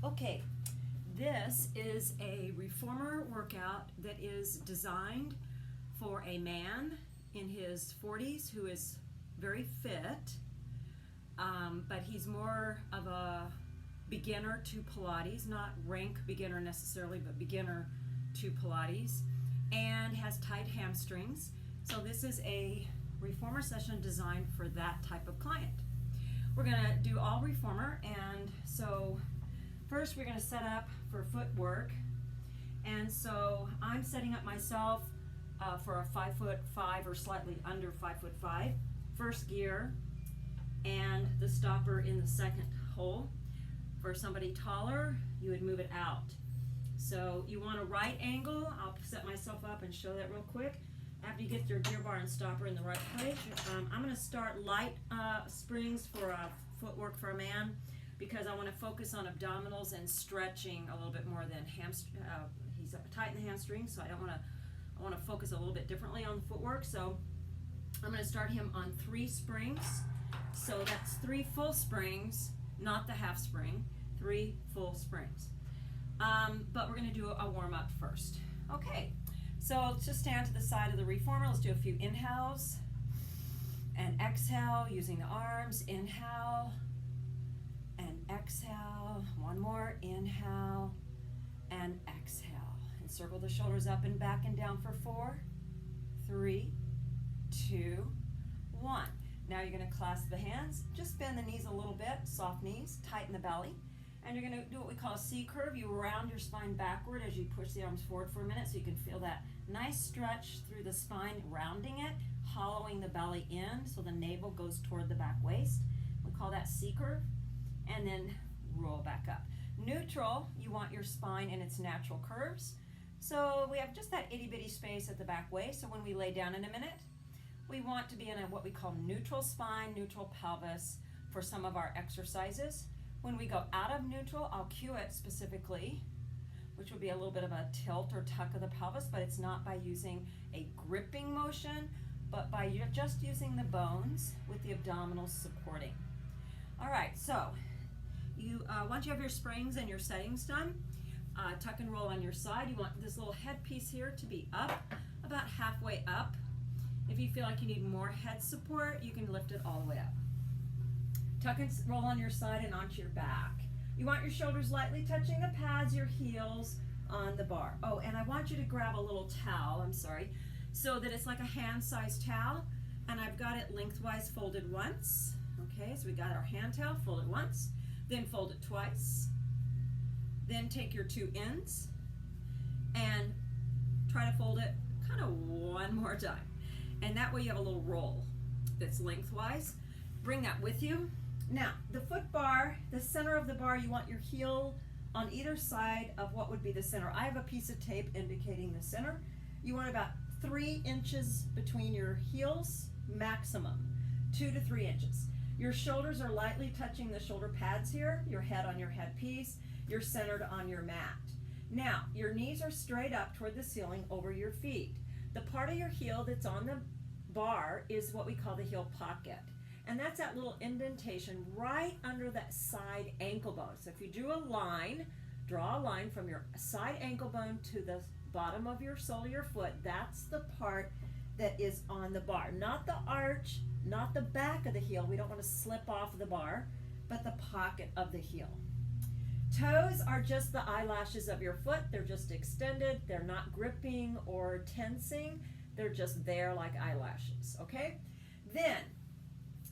Okay, this is a reformer workout that is designed for a man in his 40s who is very fit, but he's more of a beginner to Pilates, not rank beginner necessarily, but beginner to Pilates, and has tight hamstrings. So this is a reformer session designed for that type of client. We're going to do all reformer, and so first we're going to set up for footwork. And so I'm setting up myself for a 5'5" or slightly under 5'5", first gear, and the stopper in the second hole. For somebody taller, you would move it out. So you want a right angle. I'll set myself up and show that real quick. After you get your gear bar and stopper in the right place, I'm going to start light springs for footwork for a man, because I want to focus on abdominals and stretching a little bit more than hamstring. He's tight in the hamstring, so I want to focus a little bit differently on the footwork. So I'm going to start him on 3 springs. So that's 3 full springs, not the half spring, 3 full springs. But we're going to do a warm-up first. Okay, so let's just stand to the side of the reformer. Let's do a few inhales and exhale using the arms. Inhale and exhale. One more. Inhale and exhale. And circle the shoulders up and back and down for 4, 3, 2, 1. Now you're going to clasp the hands. Just bend the knees a little bit, soft knees, tighten the belly. And you're going to do what we call a C curve. You round your spine backward as you push the arms forward for a minute, so you can feel that nice stretch through the spine, rounding it, hollowing the belly in so the navel goes toward the back waist. We call that C curve. And then roll back up. Neutral, you want your spine in its natural curves. So we have just that itty bitty space at the back waist. So when we lay down in a minute, we want to be in what we call neutral spine, neutral pelvis for some of our exercises. When we go out of neutral, I'll cue it specifically, which would be a little bit of a tilt or tuck of the pelvis, but it's not by using a gripping motion, but by just using the bones with the abdominals supporting. All right, so once you have your springs and your settings done, tuck and roll on your side. You want this little headpiece here to be up, about halfway up. If you feel like you need more head support, you can lift it all the way up. Tuck and roll on your side and onto your back. You want your shoulders lightly touching the pads, your heels on the bar. Oh, and I want you to grab a little towel, so that it's like a hand-sized towel, and I've got it lengthwise folded once. Okay, so we got our hand towel, fold it once, then fold it twice, then take your 2 ends and try to fold it kind of one more time. And that way you have a little roll that's lengthwise. Bring that with you. Now, the foot bar, the center of the bar, you want your heel on either side of what would be the center. I have a piece of tape indicating the center. You want about 3 inches between your heels, maximum, 2 to 3 inches. Your shoulders are lightly touching the shoulder pads here, your head on your headpiece, you're centered on your mat. Now, your knees are straight up toward the ceiling over your feet. The part of your heel that's on the bar is what we call the heel pocket. And that's that little indentation right under that side ankle bone. So if you drew a line, draw a line from your side ankle bone to the bottom of your sole of your foot, that's the part that is on the bar. Not the arch, not the back of the heel. We don't want to slip off the bar, but the pocket of the heel. Toes are just the eyelashes of your foot. They're just extended. They're not gripping or tensing. They're just there like eyelashes, okay? Then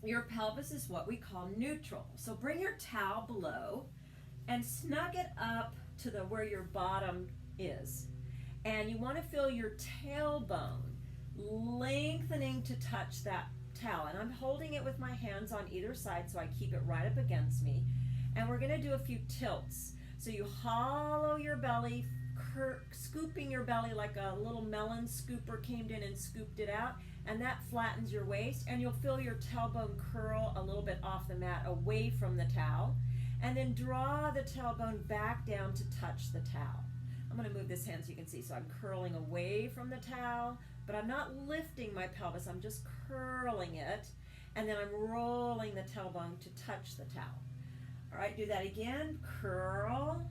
your pelvis is what we call neutral. So bring your towel below and snug it up to where your bottom is. And you want to feel your tailbone lengthening to touch that towel. And I'm holding it with my hands on either side so I keep it right up against me. And we're going to do a few tilts. So you hollow your belly, scooping your belly like a little melon scooper came in and scooped it out, and that flattens your waist, and you'll feel your tailbone curl a little bit off the mat away from the towel, and then draw the tailbone back down to touch the towel. I'm going to move this hand so you can see. So I'm curling away from the towel, but I'm not lifting my pelvis, I'm just curling it, and then I'm rolling the tailbone to touch the towel. All right, do that again. Curl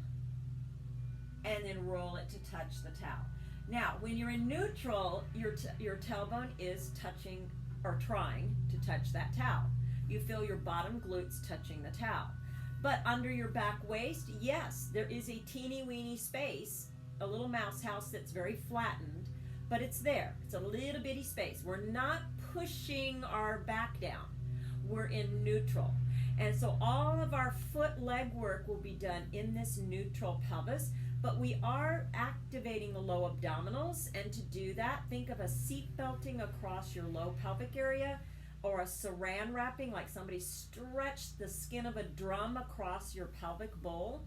roll it to touch the towel. Now, when you're in neutral, your tailbone is touching or trying to touch that towel. You feel your bottom glutes touching the towel. But under your back waist, yes, there is a teeny weeny space, a little mouse house that's very flattened, but it's there. It's a little bitty space. We're not pushing our back down. We're in neutral. And so all of our foot leg work will be done in this neutral pelvis, but we are activating the low abdominals. And to do that, think of a seat belting across your low pelvic area, or a saran wrapping, like somebody stretched the skin of a drum across your pelvic bowl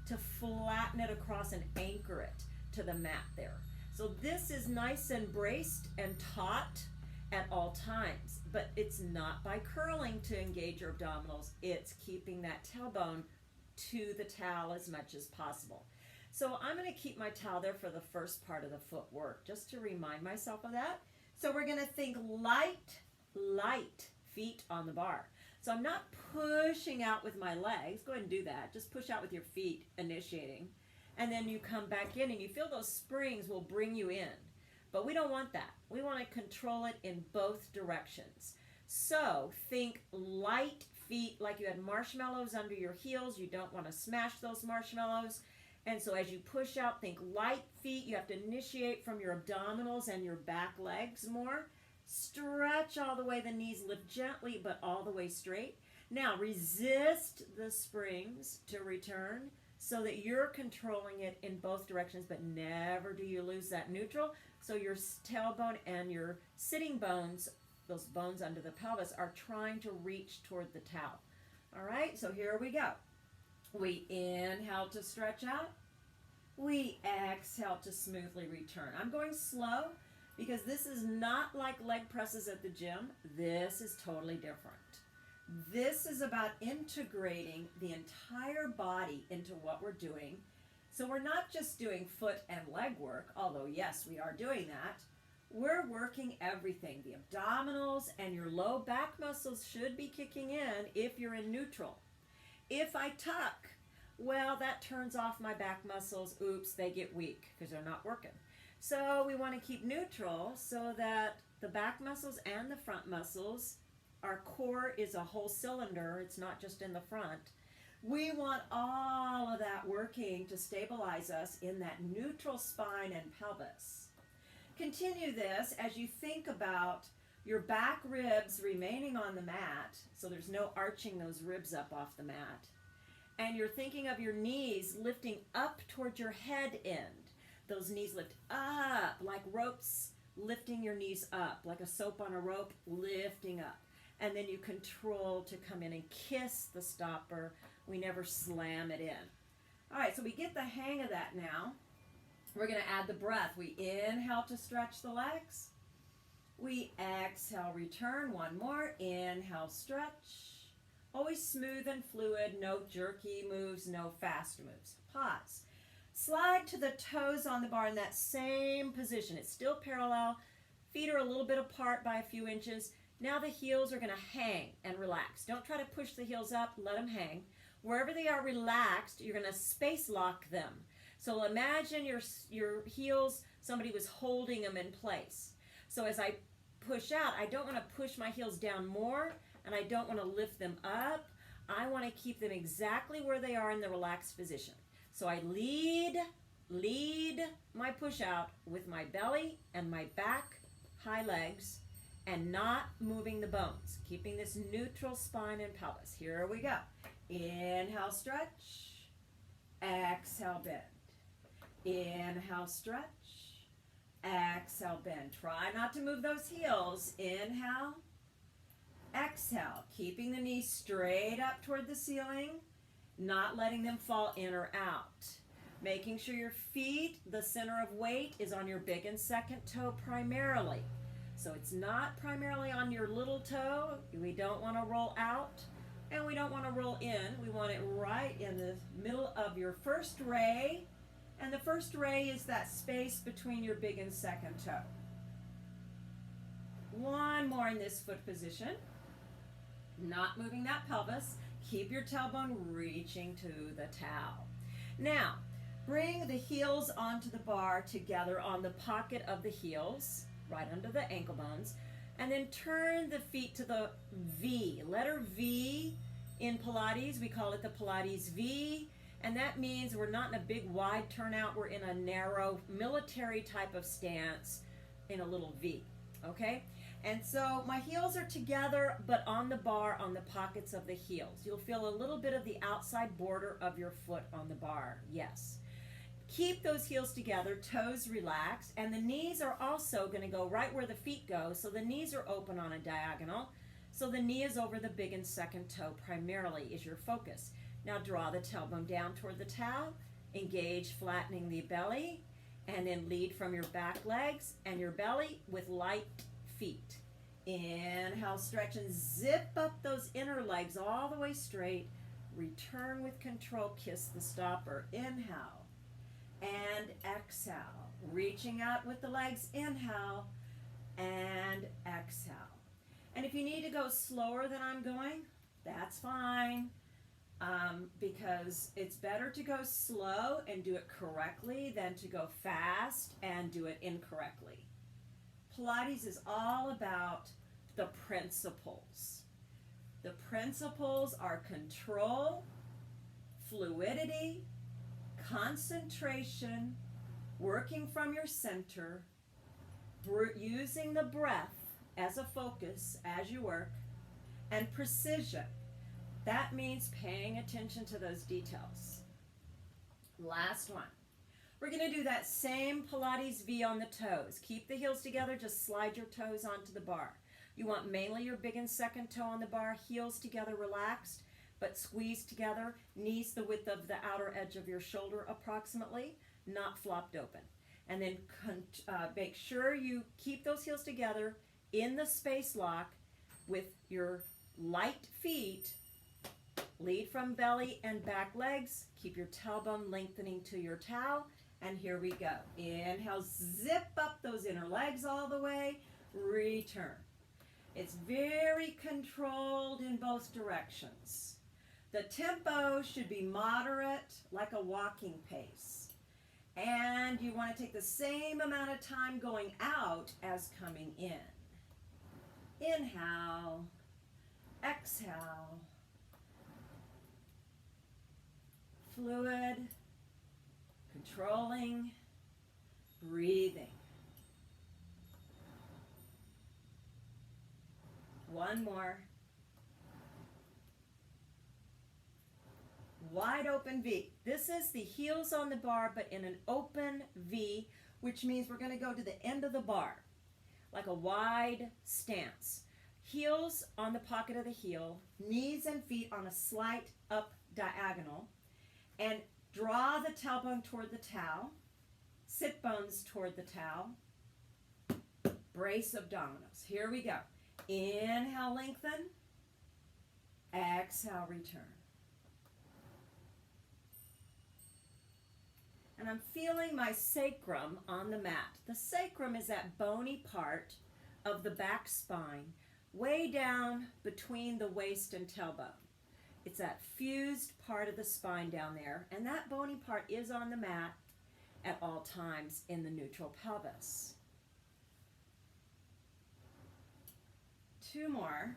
to flatten it across and anchor it to the mat there. So this is nice and braced and taut at all times, but it's not by curling to engage your abdominals. It's keeping that tailbone to the towel as much as possible. So I'm going to keep my towel there for the first part of the footwork, just to remind myself of that. So we're going to think light feet on the bar. So I'm not pushing out with my legs. Go ahead and do that. Just push out with your feet, initiating. And then you come back in and you feel those springs will bring you in. But we don't want that. We want to control it in both directions. So think light feet, like you had marshmallows under your heels. You don't want to smash those marshmallows. And so as you push out, think light feet. You have to initiate from your abdominals and your back legs more. Stretch all the way, the knees lift gently, but all the way straight. Now resist the springs to return so that you're controlling it in both directions, but never do you lose that neutral. So your tailbone and your sitting bones, those bones under the pelvis, are trying to reach toward the towel. All right, so here we go. We inhale to stretch out. We exhale to smoothly return. I'm going slow, because this is not like leg presses at the gym. This is totally different. This is about integrating the entire body into what we're doing. So we're not just doing foot and leg work, although yes, we are doing that. We're working everything. The abdominals and your low back muscles should be kicking in if you're in neutral. If I tuck, well, that turns off my back muscles. Oops, they get weak because they're not working. So we want to keep neutral so that the back muscles and the front muscles, our core is a whole cylinder. It's not just in the front. We want all of that working to stabilize us in that neutral spine and pelvis. Continue this as you think about your back ribs remaining on the mat, so there's no arching those ribs up off the mat. And you're thinking of your knees lifting up towards your head end. Those knees lift up like ropes, lifting your knees up, like a soap on a rope, lifting up. And then you control to come in and kiss the stopper. We never slam it in. All right, so we get the hang of that now. We're going to add the breath. We inhale to stretch the legs. We exhale, return. One more. Inhale, stretch. Always smooth and fluid. No jerky moves, no fast moves. Pause. Slide to the toes on the bar in that same position. It's still parallel. Feet are a little bit apart by a few inches. Now the heels are going to hang and relax. Don't try to push the heels up. Let them hang. Wherever they are relaxed, you're going to space lock them. So imagine your heels, somebody was holding them in place. So as I push out, I don't want to push my heels down more, and I don't want to lift them up. I want to keep them exactly where they are in the relaxed position. So I lead my push out with my belly and my back, high legs, and not moving the bones, keeping this neutral spine and pelvis. Here we go. Inhale, stretch. Exhale, bend. Inhale, stretch. Exhale, bend. Try not to move those heels. Inhale. Exhale, keeping the knees straight up toward the ceiling, not letting them fall in or out. Making sure your feet, the center of weight, is on your big and second toe primarily. So it's not primarily on your little toe. We don't want to roll out, and we don't want to roll in. We want it right in the middle of your first ray, and the first ray is that space between your big and second toe. One more in this foot position. Not moving that pelvis. Keep your tailbone reaching to the towel. Now, bring the heels onto the bar together on the pocket of the heels, right under the ankle bones, and then turn the feet to the V, letter V. In Pilates, we call it the Pilates V, and that means we're not in a big wide turnout, we're in a narrow military type of stance in a little V, okay? And so my heels are together, but on the bar, on the pockets of the heels. You'll feel a little bit of the outside border of your foot on the bar, yes. Keep those heels together, toes relaxed, and the knees are also going to go right where the feet go, so the knees are open on a diagonal. So the knee is over the big and second toe primarily is your focus. Now draw the tailbone down toward the towel, engage flattening the belly, and then lead from your back legs and your belly with light feet. Inhale, stretch and zip up those inner legs all the way straight. Return with control, kiss the stopper. Inhale and exhale. Reaching out with the legs, inhale and exhale. And if you need to go slower than I'm going, that's fine, because it's better to go slow and do it correctly than to go fast and do it incorrectly. Pilates is all about the principles. The principles are control, fluidity, concentration, working from your center, using the breath as a focus as you work, and precision. That means paying attention to those details. Last one. We're going to do that same Pilates V on the toes. Keep the heels together, just slide your toes onto the bar. You want mainly your big and second toe on the bar, heels together relaxed, but squeezed together, knees the width of the outer edge of your shoulder approximately, not flopped open. And then make sure you keep those heels together in the space lock with your light feet. Lead from belly and back legs. Keep your tailbone lengthening to your towel. And here we go. Inhale, zip up those inner legs all the way. Return. It's very controlled in both directions. The tempo should be moderate, like a walking pace. And you want to take the same amount of time going out as coming in. Inhale, exhale, fluid, controlling, breathing. One more. Wide open V. This is the heels on the bar, but in an open V, which means we're going to go to the end of the bar, like a wide stance. Heels on the pocket of the heel, knees and feet on a slight up diagonal, and draw the tailbone toward the towel, sit bones toward the towel, brace abdominals. Here we go. Inhale, lengthen, exhale, return. And I'm feeling my sacrum on the mat. The sacrum is that bony part of the back spine, way down between the waist and tailbone. It's that fused part of the spine down there, and that bony part is on the mat at all times in the neutral pelvis. Two more.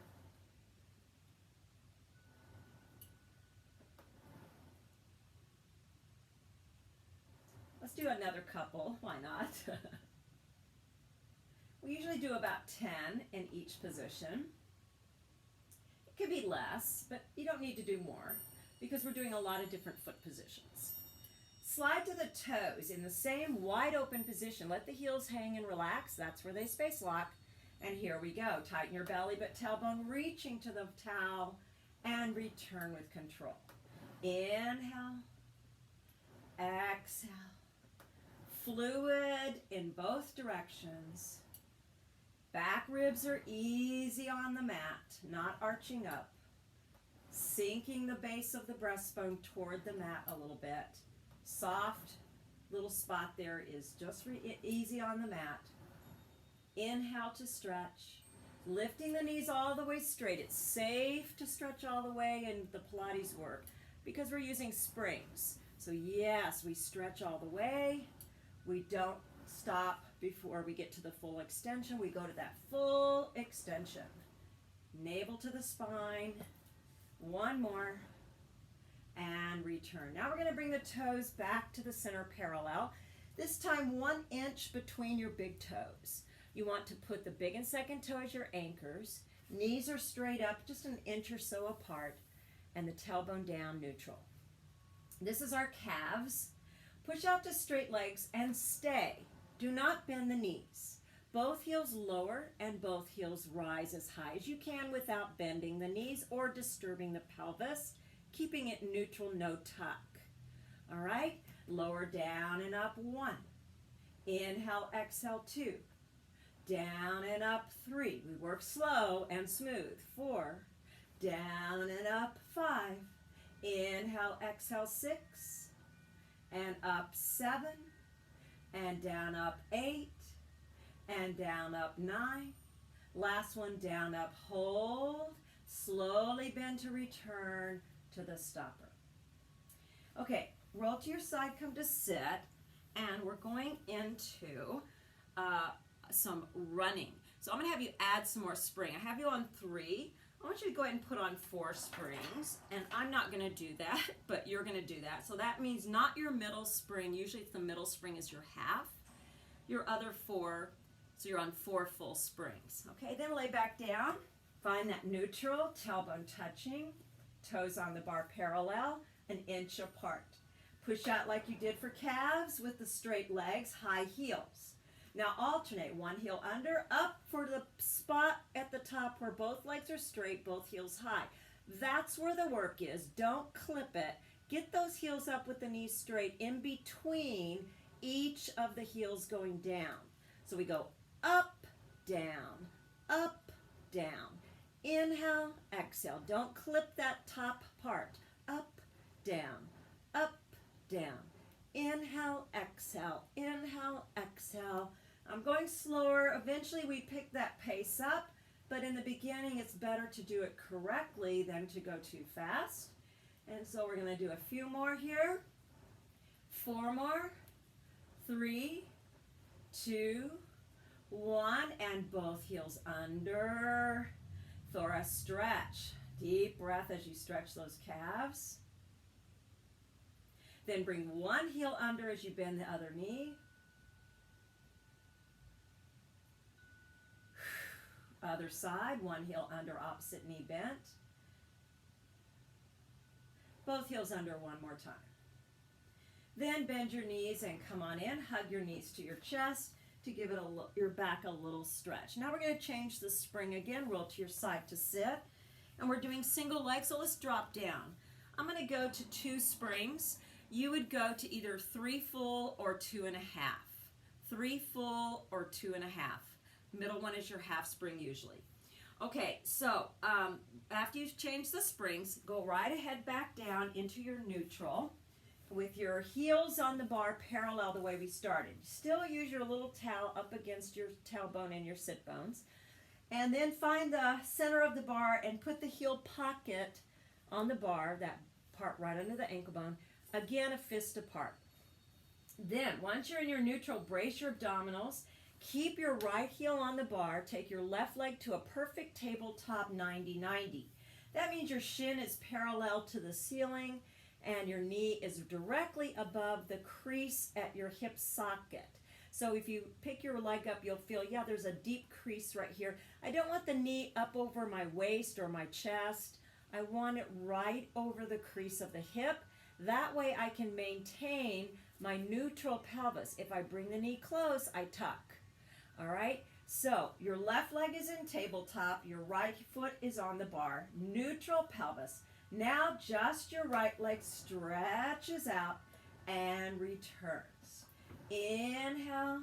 Let's do another couple, why not? We usually do about 10 in each position. It could be less, but you don't need to do more because we're doing a lot of different foot positions. Slide to the toes in the same wide open position. Let the heels hang and relax. That's where they space lock. And here we go. Tighten your belly, but tailbone reaching to the towel and return with control. Inhale, exhale. Fluid in both directions. Back ribs are easy on the mat, not arching up. Sinking the base of the breastbone toward the mat a little bit. Soft little spot there is just easy on the mat. Inhale to stretch. Lifting the knees all the way straight. It's safe to stretch all the way in the Pilates work because we're using springs. So yes, we stretch all the way. We don't stop before we get to the full extension. We go to that full extension. Navel to the spine. One more. And return. Now we're going to bring the toes back to the center parallel. This time 1 inch between your big toes. You want to put the big and second toe as your anchors. Knees are straight up, just an inch or so apart, and the tailbone down neutral. This is our calves. Push out to straight legs and stay. Do not bend the knees. Both heels lower and both heels rise as high as you can without bending the knees or disturbing the pelvis, keeping it neutral, no tuck. All right, lower down and up 1. Inhale, exhale 2. Down and up 3. We work slow and smooth. 4. Down and up 5. Inhale, exhale 6. And up 7. And down, up 8. And down, up 9. Last one, down, up, hold. Slowly bend to return to the stopper. Okay, roll to your side, come to sit, and we're going into some running. So I'm going to have you add some more spring. I have you on 3. I want you to go ahead and put on 4 springs, and I'm not going to do that, but you're going to do that. So that means not your middle spring. Usually it's the middle spring is your half. Your other 4, so you're on 4 full springs. Okay, then lay back down. Find that neutral, tailbone touching, toes on the bar parallel, an inch apart. Push out like you did for calves with the straight legs, high heels. Now alternate, 1 heel under, up for the spot at the top where both legs are straight, both heels high. That's where the work is. Don't clip it. Get those heels up with the knees straight in between each of the heels going down. So we go up, down, up, down. Inhale, exhale. Don't clip that top part. Up, down, up, down. Inhale, exhale, inhale, exhale. I'm going slower. Eventually we pick that pace up, but in the beginning it's better to do it correctly than to go too fast. And so we're going to do a few more here. 4 more. 3, 2, 1, and both heels under. Thorax stretch. Deep breath as you stretch those calves. Then bring 1 heel under as you bend the other knee. Other side, 1 heel under, opposite knee bent. Both heels under one more time. Then bend your knees and come on in. Hug your knees to your chest to give it your back a little stretch. Now we're going to change the spring again. Roll to your side to sit. And we're doing single leg, so let's drop down. I'm going to go to 2 springs. You would go to either 3 full or 2.5. 3 full or 2.5. Middle one is your half spring usually. Okay, so after you've changed the springs, go right ahead back down into your neutral with your heels on the bar parallel the way we started. Still use your little towel up against your tailbone and your sit bones. And then find the center of the bar and put the heel pocket on the bar, that part right under the ankle bone. Again, a fist apart. Then, once you're in your neutral, brace your abdominals. Keep your right heel on the bar. Take your left leg to a perfect tabletop 90-90. That means your shin is parallel to the ceiling and your knee is directly above the crease at your hip socket. So if you pick your leg up, you'll feel, yeah, there's a deep crease right here. I don't want the knee up over my waist or my chest. I want it right over the crease of the hip. That way I can maintain my neutral pelvis. If I bring the knee close, I tuck. All right, so your left leg is in tabletop, your right foot is on the bar, neutral pelvis. Now just your right leg stretches out and returns. Inhale.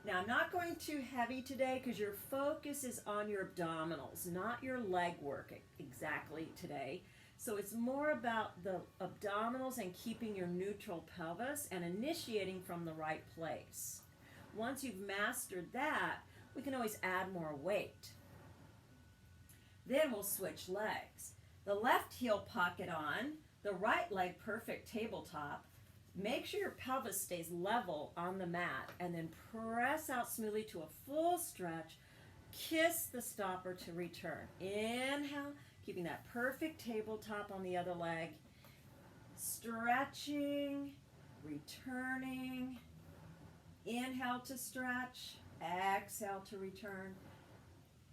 Now I'm not going too heavy today because your focus is on your abdominals, not your leg work exactly today. So it's more about the abdominals and keeping your neutral pelvis and initiating from the right place. Once you've mastered that, we can always add more weight. Then we'll switch legs. The left heel pocket on, the right leg perfect tabletop. Make sure your pelvis stays level on the mat, and then press out smoothly to a full stretch. Kiss the stopper to return. Inhale, keeping that perfect tabletop on the other leg. Stretching, returning. Inhale to stretch, exhale to return.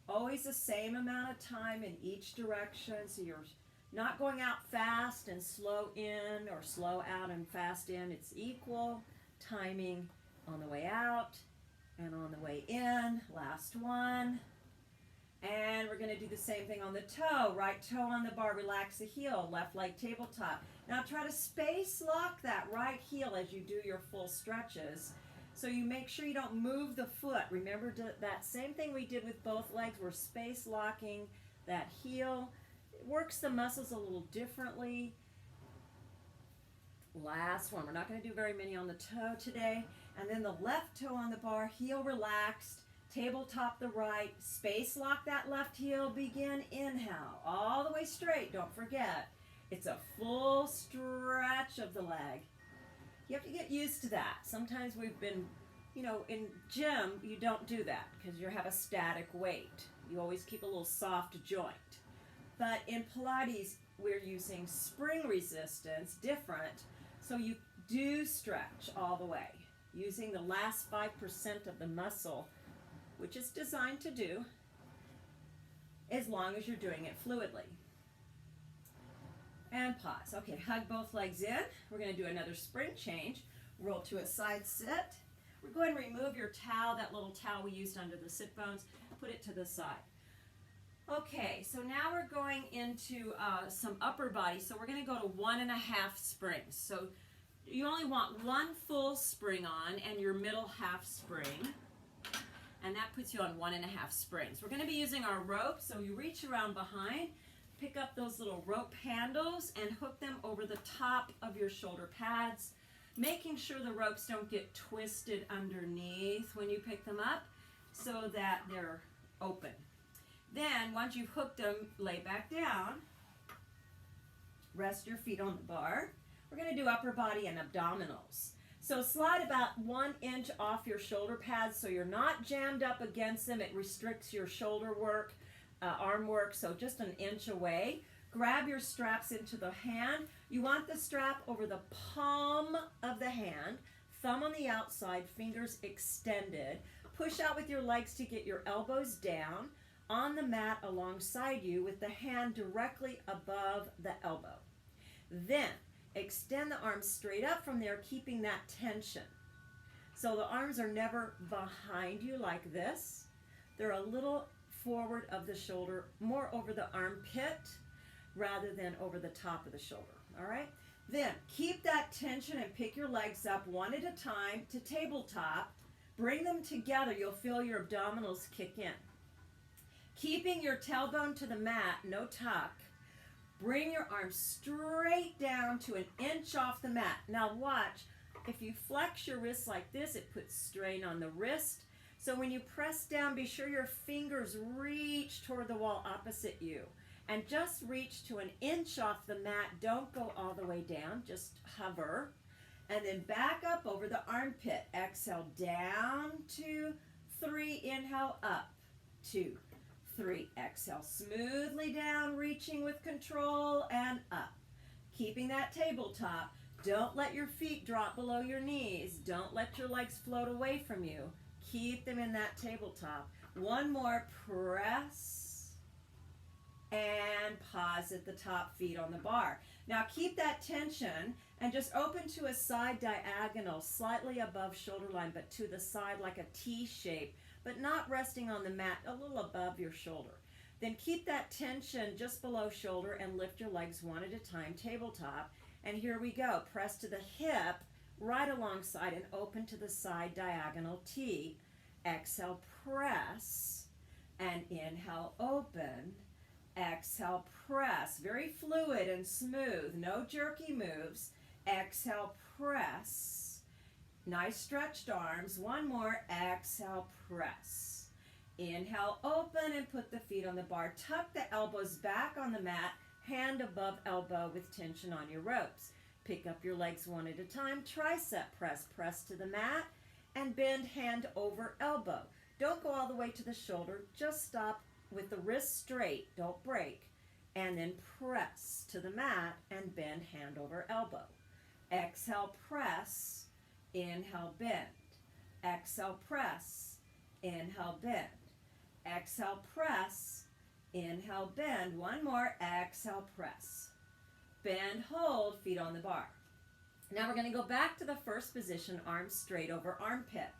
Always the same amount of time in each direction, so you're not going out fast and slow in, or slow out and fast in. It's equal timing on the way out and on the way in. Last one. And we're going to do the same thing on the toe. Right toe on the bar, relax the heel, left leg tabletop. Now try to space lock that right heel as you do your full stretches. So you make sure you don't move the foot. Remember that same thing we did with both legs. We're space locking that heel. It works the muscles a little differently. Last one. We're not going to do very many on the toe today. And then the left toe on the bar, heel relaxed, tabletop the right, space lock that left heel, begin, inhale, all the way straight, don't forget. It's a full stretch of the leg. You have to get used to that. Sometimes we've been, in gym, you don't do that because you have a static weight. You always keep a little soft joint. But in Pilates, we're using spring resistance, different, so you do stretch all the way, using the last 5% of the muscle, which is designed to do, as long as you're doing it fluidly. And pause. Okay, hug both legs in. We're going to do another spring change. Roll to a side sit. We're going to remove your towel, that little towel we used under the sit bones, put it to the side. Okay, so now we're going into some upper body. So we're going to go to 1.5 springs. So you only want one full spring on and your middle half spring. And that puts you on 1.5 springs. We're going to be using our rope, so you reach around behind, pick up those little rope handles and hook them over the top of your shoulder pads, making sure the ropes don't get twisted underneath when you pick them up so that they're open. Then, once you've hooked them, lay back down, rest your feet on the bar. We're going to do upper body and abdominals. So slide about 1 inch off your shoulder pads so you're not jammed up against them. It restricts your shoulder work, arm work, so just 1 inch away. Grab your straps into the hand. You want the strap over the palm of the hand, thumb on the outside, fingers extended. Push out with your legs to get your elbows down on the mat alongside you with the hand directly above the elbow. Then extend the arms straight up from there, keeping that tension. So the arms are never behind you like this. They're a little forward of the shoulder, more over the armpit rather than over the top of the shoulder. All right? Then keep that tension and pick your legs up one at a time to tabletop. Bring them together. You'll feel your abdominals kick in. Keeping your tailbone to the mat, no tuck. Bring your arms straight down to 1 inch off the mat. Now watch, if you flex your wrists like this, it puts strain on the wrist. So when you press down, be sure your fingers reach toward the wall opposite you. And just reach to 1 inch off the mat. Don't go all the way down, just hover. And then back up over the armpit. Exhale, down, 2, 3, inhale, up, 2, 3, exhale, smoothly down, reaching with control, and up. Keeping that tabletop. Don't let your feet drop below your knees. Don't let your legs float away from you. Keep them in that tabletop. One more, press, and pause at the top, feet on the bar. Now keep that tension and just open to a side diagonal, slightly above shoulder line, but to the side like a T shape, but not resting on the mat, a little above your shoulder. Then keep that tension just below shoulder and lift your legs one at a time, tabletop. And here we go. Press to the hip, right alongside and open to the side diagonal T. Exhale, press, and inhale, open. Exhale, press. Very fluid and smooth. No jerky moves. Exhale, press. Nice stretched arms. One more. Exhale, press. Inhale, open and put the feet on the bar. Tuck the elbows back on the mat, hand above elbow with tension on your ropes. Pick up your legs one at a time. Tricep press. Press to the mat and bend hand over elbow. Don't go all the way to the shoulder. Just stop with the wrist straight. Don't break. And then press to the mat and bend hand over elbow. Exhale, press. Inhale, bend. Exhale, press. Inhale, bend. Exhale, press. Inhale, bend. One more. Exhale, press. Bend, hold, feet on the bar. Now we're going to go back to the first position, arms straight over armpit.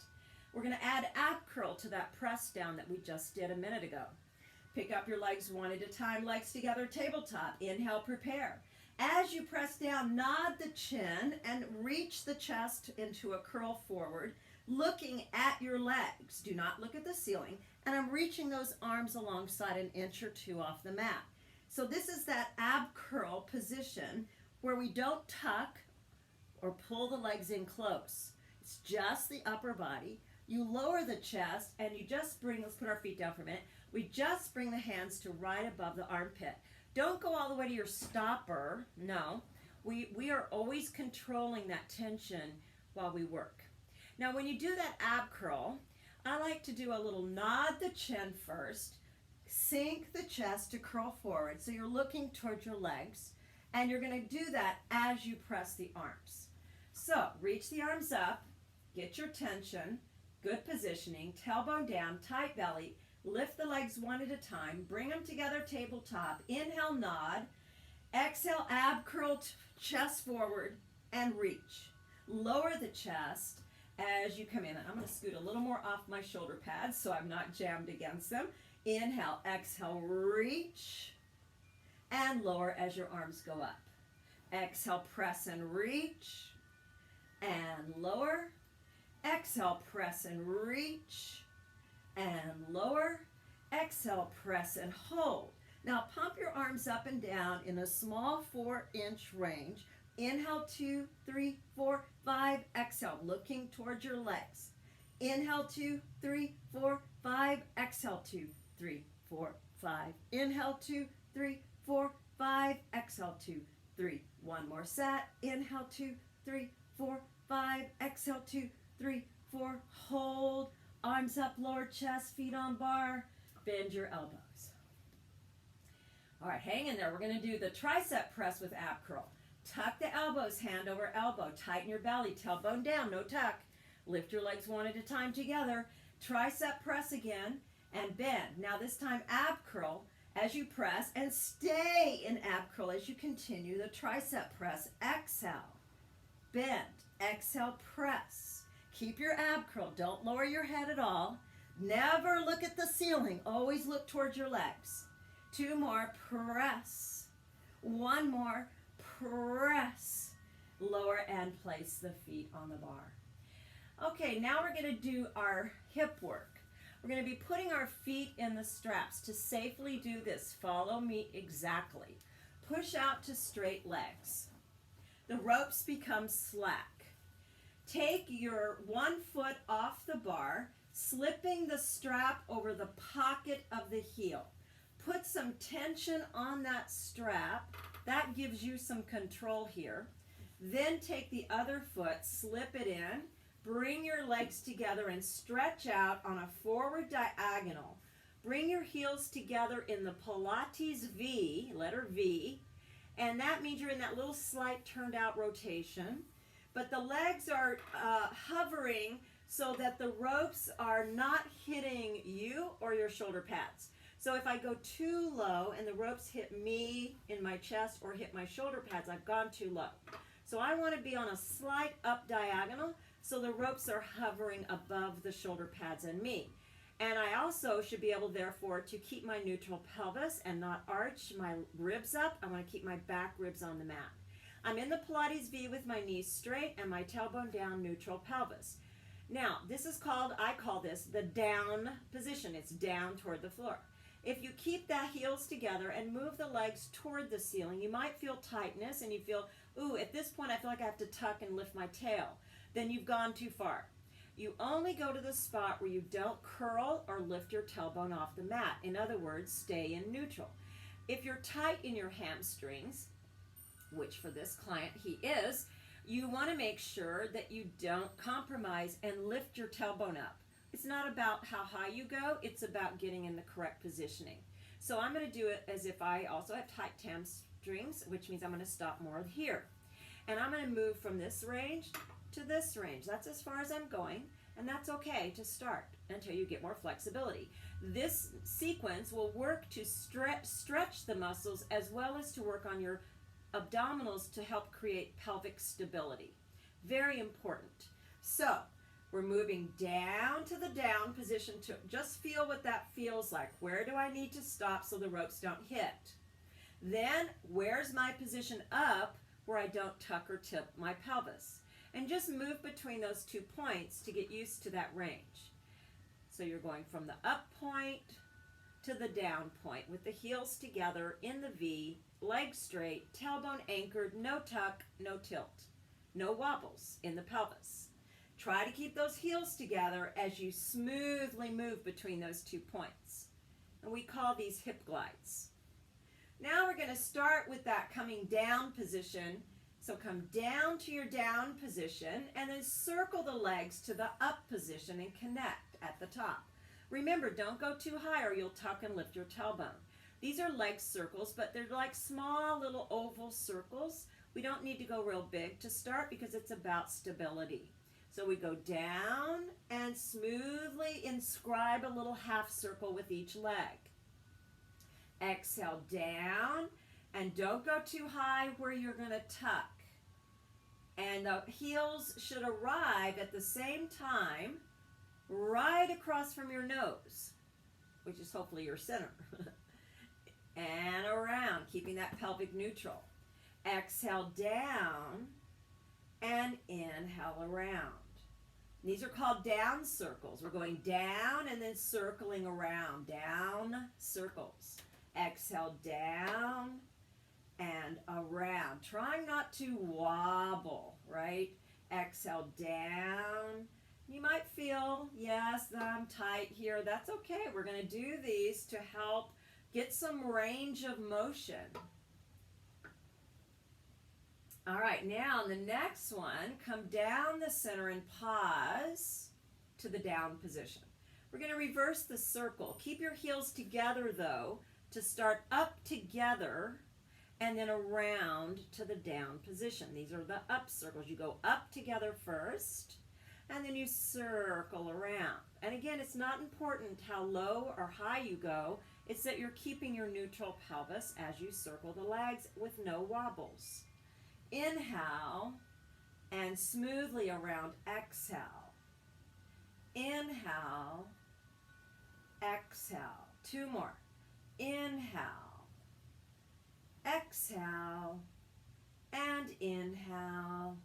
We're going to add ab curl to that press down that we just did a minute ago. Pick up your legs one at a time, legs together, tabletop. Inhale, prepare. As you press down, nod the chin and reach the chest into a curl forward, looking at your legs. Do not look at the ceiling. And I'm reaching those arms alongside an inch or two off the mat. So this is that ab curl position where we don't tuck or pull the legs in close. It's just the upper body. You lower the chest and you just bring, let's put our feet down for a minute. We just bring the hands to right above the armpit. Don't go all the way to your stopper. No, we are always controlling that tension while we work. Now when you do that ab curl, I like to do a little nod the chin first, sink the chest to curl forward. So you're looking towards your legs and you're going to do that as you press the arms. So reach the arms up, get your tension, good positioning, tailbone down, tight belly, lift the legs one at a time, bring them together tabletop, inhale, nod, exhale, ab curl, chest forward and reach. Lower the chest as you come in. I'm going to scoot a little more off my shoulder pads so I'm not jammed against them. Inhale, exhale, reach, and lower as your arms go up. Exhale, press and reach, and lower. Exhale, press and reach, and lower. Exhale, press and hold. Now pump your arms up and down in a small 4-inch range. Inhale, 2, 3, 4, 5. Exhale, looking towards your legs. Inhale, 2, 3, 4, 5. Exhale, 2, 3, 4, 5. Inhale, 2, 3, 4, 5. Exhale, 2, 3. One more set. Inhale, 2, 3, 4, 5. Exhale, 2, 3, 4. Hold. Arms up, lower chest, feet on bar. Bend your elbows. All right, hang in there. We're going to do the tricep press with ab curl. Tuck the elbows, hand over elbow. Tighten your belly, tailbone down, no tuck. Lift your legs one at a time together. Tricep press again and bend. Now this time ab curl as you press and stay in ab curl as you continue the tricep press. Exhale, bend, exhale, press. Keep your ab curl. Don't lower your head at all. Never look at the ceiling. Always look towards your legs. 2 more, press. 1 more, press. Lower and place the feet on the bar. Okay, now we're going to do our hip work. We're going to be putting our feet in the straps. To safely do this, follow me exactly. Push out to straight legs. The ropes become slack. Take your 1 foot off the bar, slipping the strap over the pocket of the heel. Put some tension on that strap. That gives you some control here. Then take the other foot, slip it in, bring your legs together and stretch out on a forward diagonal. Bring your heels together in the Pilates V, letter V, and that means you're in that little slight turned out rotation. But the legs are hovering so that the ropes are not hitting you or your shoulder pads. So if I go too low and the ropes hit me in my chest or hit my shoulder pads, I've gone too low. So I want to be on a slight up diagonal so the ropes are hovering above the shoulder pads and me. And I also should be able, therefore, to keep my neutral pelvis and not arch my ribs up. I want to keep my back ribs on the mat. I'm in the Pilates V with my knees straight and my tailbone down, neutral pelvis. Now, this is called, I call this the down position. It's down toward the floor. If you keep the heels together and move the legs toward the ceiling, you might feel tightness and you feel, ooh, at this point I feel like I have to tuck and lift my tail. Then you've gone too far. You only go to the spot where you don't curl or lift your tailbone off the mat. In other words, stay in neutral. If you're tight in your hamstrings, which for this client he is, you want to make sure that you don't compromise and lift your tailbone up. It's not about how high you go, it's about getting in the correct positioning. So I'm going to do it as if I also have tight hamstrings, which means I'm going to stop more here. And I'm going to move from this range to this range. That's as far as I'm going, and that's okay to start until you get more flexibility. This sequence will work to stretch the muscles as well as to work on your abdominals to help create pelvic stability. Very important. So we're moving down to the down position to just feel what that feels like. Where do I need to stop so the ropes don't hit? Then where's my position up where I don't tuck or tip my pelvis? And just move between those 2 points to get used to that range. So you're going from the up point to the down point with the heels together in the V, legs straight, tailbone anchored, no tuck, no tilt, no wobbles in the pelvis. Try to keep those heels together as you smoothly move between those 2 points. And we call these hip glides. Now we're going to start with that coming down position. So come down to your down position and then circle the legs to the up position and connect at the top. Remember, don't go too high or you'll tuck and lift your tailbone. These are leg circles, but they're like small little oval circles. We don't need to go real big to start because it's about stability. So we go down and smoothly inscribe a little half circle with each leg. Exhale down, and don't go too high where you're going to tuck. And the heels should arrive at the same time right across from your nose, which is hopefully your center. And around, keeping that pelvic neutral. Exhale down and inhale around. These are called down circles. We're going down and then circling around. Down circles. Exhale down and around. Trying not to wobble, right? Exhale down. You might feel, yes, I'm tight here. That's okay. We're going to do these to help get some range of motion. All right, now the next one, come down the center and pause to the down position. We're going to reverse the circle. Keep your heels together, though, to start up together and then around to the down position. These are the up circles. You go up together first, and then you circle around. And again, it's not important how low or high you go. It's that you're keeping your neutral pelvis as you circle the legs with no wobbles. Inhale and smoothly around. Exhale. Inhale. Exhale. 2 more. Inhale. Exhale. And inhale.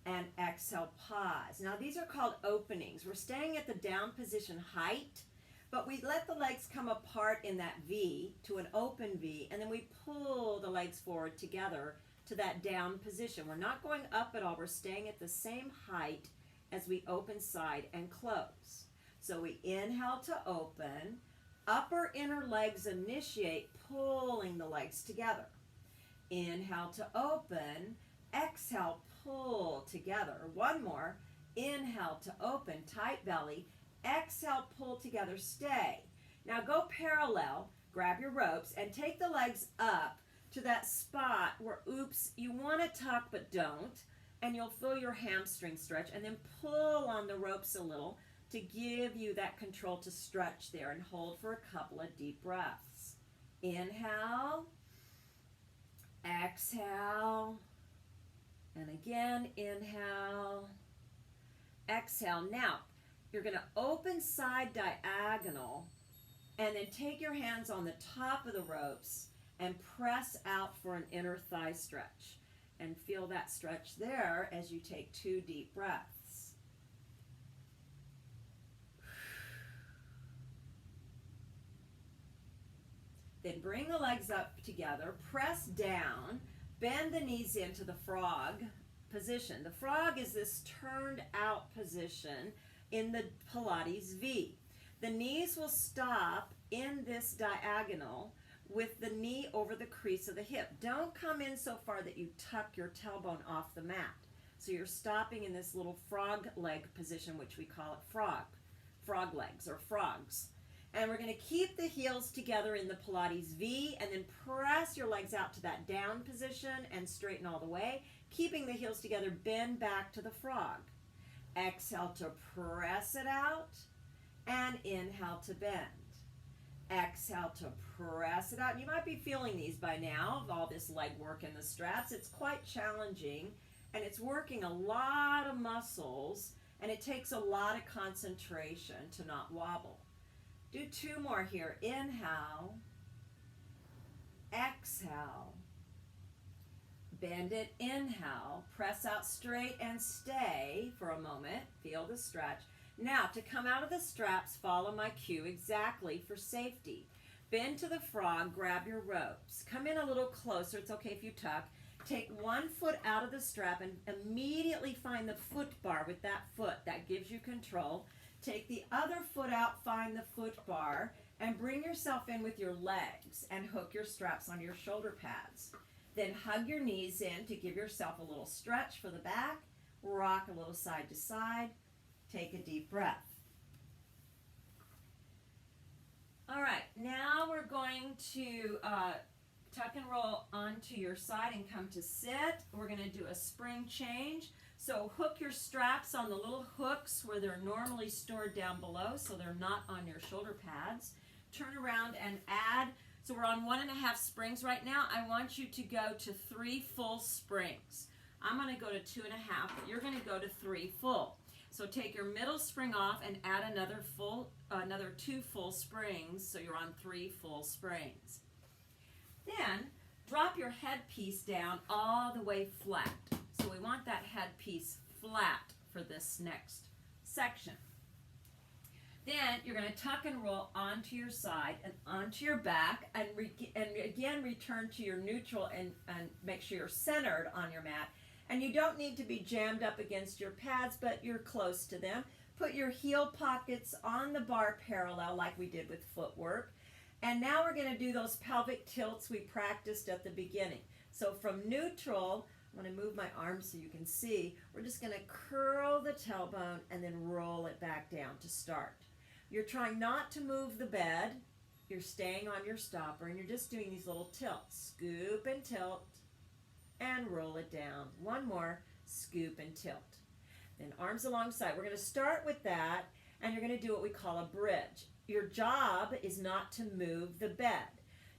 And exhale. Pause. Now these are called openings. We're staying at the down position height, but we let the legs come apart in that V to an open V, and then we pull the legs forward together to that down position. We're not going up at all. We're staying at the same height as we open side and close. So we inhale to open. Upper inner legs initiate, pulling the legs together. Inhale to open. Exhale, pull together. 1 more. Inhale to open, tight belly. Exhale, pull together, stay. Now go parallel, grab your ropes, and take the legs up to that spot where, oops, you want to tuck but don't, and you'll feel your hamstring stretch, and then pull on the ropes a little to give you that control to stretch there, and hold for a couple of deep breaths. Inhale, exhale, and again, inhale, exhale. Now, you're going to open side diagonal, and then take your hands on the top of the ropes and press out for an inner thigh stretch. And feel that stretch there as you take 2 deep breaths. Then bring the legs up together, press down, bend the knees into the frog position. The frog is this turned out position in the Pilates V. The knees will stop in this diagonal with the knee over the crease of the hip. Don't come in so far that you tuck your tailbone off the mat. So you're stopping in this little frog leg position, which we call it frog legs or frogs. And we're going to keep the heels together in the Pilates V and then press your legs out to that down position and straighten all the way. Keeping the heels together, bend back to the frog. Exhale to press it out and inhale to bend. Exhale to press it out. You might be feeling these by now, all this leg work in the straps. It's quite challenging and it's working a lot of muscles and it takes a lot of concentration to not wobble. Do 2 more here. Inhale, exhale, bend it, inhale, press out straight and stay for a moment. Feel the stretch. Now, to come out of the straps, follow my cue exactly for safety. Bend to the frog, grab your ropes. Come in a little closer. It's okay if you tuck. Take 1 foot out of the strap and immediately find the foot bar with that foot. That gives you control. Take the other foot out, find the foot bar, and bring yourself in with your legs and hook your straps on your shoulder pads. Then hug your knees in to give yourself a little stretch for the back. Rock a little side to side. Take a deep breath. All right, now we're going to tuck and roll onto your side and come to sit. We're going to do a spring change. So hook your straps on the little hooks where they're normally stored down below so they're not on your shoulder pads. Turn around and add. So we're on 1.5 springs right now. I want you to go to 3 full springs. I'm going to go to 2.5, but you're going to go to 3 full. So take your middle spring off and add another 2 full springs, so you're on 3 full springs. Then drop your headpiece down all the way flat. So we want that headpiece flat for this next section. Then you're going to tuck and roll onto your side and onto your back and again return to your neutral and make sure you're centered on your mat. And you don't need to be jammed up against your pads, but you're close to them. Put your heel pockets on the bar parallel like we did with footwork. And now we're going to do those pelvic tilts we practiced at the beginning. So from neutral, I'm going to move my arms so you can see. We're just going to curl the tailbone and then roll it back down to start. You're trying not to move the bed. You're staying on your stopper and you're just doing these little tilts. Scoop and tilt and roll it down. 1 more, scoop and tilt. Then arms alongside. We're going to start with that and you're going to do what we call a bridge. Your job is not to move the bed.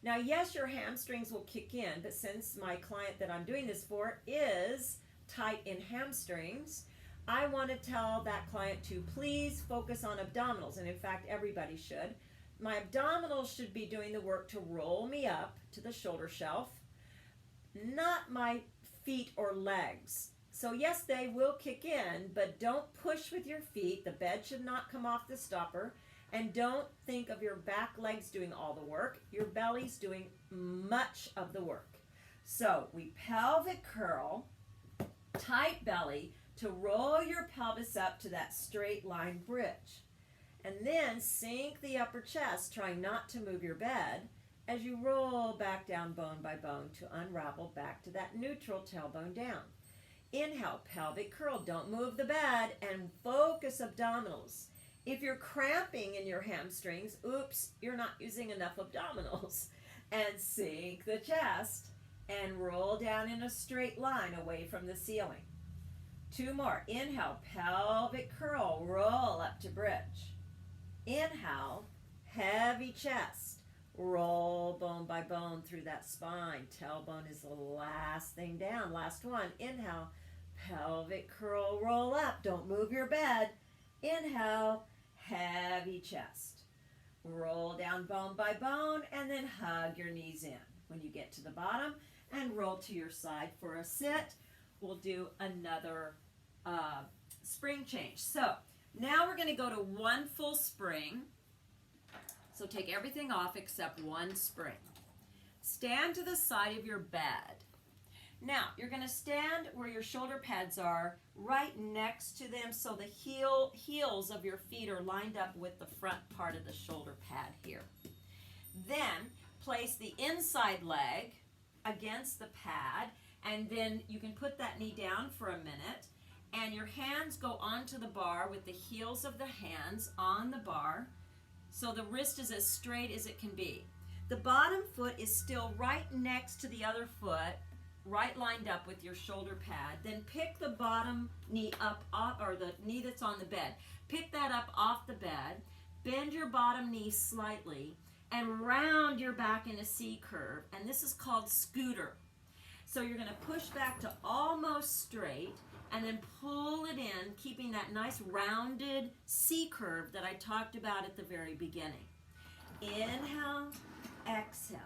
Now, yes, your hamstrings will kick in, but since my client that I'm doing this for is tight in hamstrings, I want to tell that client to please focus on abdominals, and in fact, everybody should. My abdominals should be doing the work to roll me up to the shoulder shelf, not my feet or legs. So yes, they will kick in, but don't push with your feet. The bed should not come off the stopper. And don't think of your back legs doing all the work. Your belly's doing much of the work. So we pelvic curl, tight belly to roll your pelvis up to that straight line bridge. And then sink the upper chest, trying not to move your bed as you roll back down bone by bone to unravel back to that neutral tailbone down. Inhale, pelvic curl. Don't move the bed and focus abdominals. If you're cramping in your hamstrings, oops, you're not using enough abdominals. And sink the chest and roll down in a straight line away from the ceiling. 2 more. Inhale, pelvic curl, roll up to bridge. Inhale, heavy chest, roll bone by bone through that spine. Tailbone is the last thing down. Last one. Inhale, pelvic curl, roll up. Don't move your bed. Inhale, heavy chest. Roll down bone by bone and then hug your knees in. When you get to the bottom and roll to your side for a sit, we'll do another spring change. So now we're going to go to 1 full spring. So take everything off except 1 spring. Stand to the side of your bed. Now, you're going to stand where your shoulder pads are, right next to them, so the heels of your feet are lined up with the front part of the shoulder pad here. Then, place the inside leg against the pad, and then you can put that knee down for a minute, and your hands go onto the bar with the heels of the hands on the bar, so the wrist is as straight as it can be. The bottom foot is still right next to the other foot, right lined up with your shoulder pad. Then pick the bottom knee up off, or the knee that's on the bed. Pick that up off the bed, bend your bottom knee slightly, and round your back in a C curve, and this is called scooter. So you're going to push back to almost straight, and then pull it in, keeping that nice rounded C curve that I talked about at the very beginning. Inhale, exhale.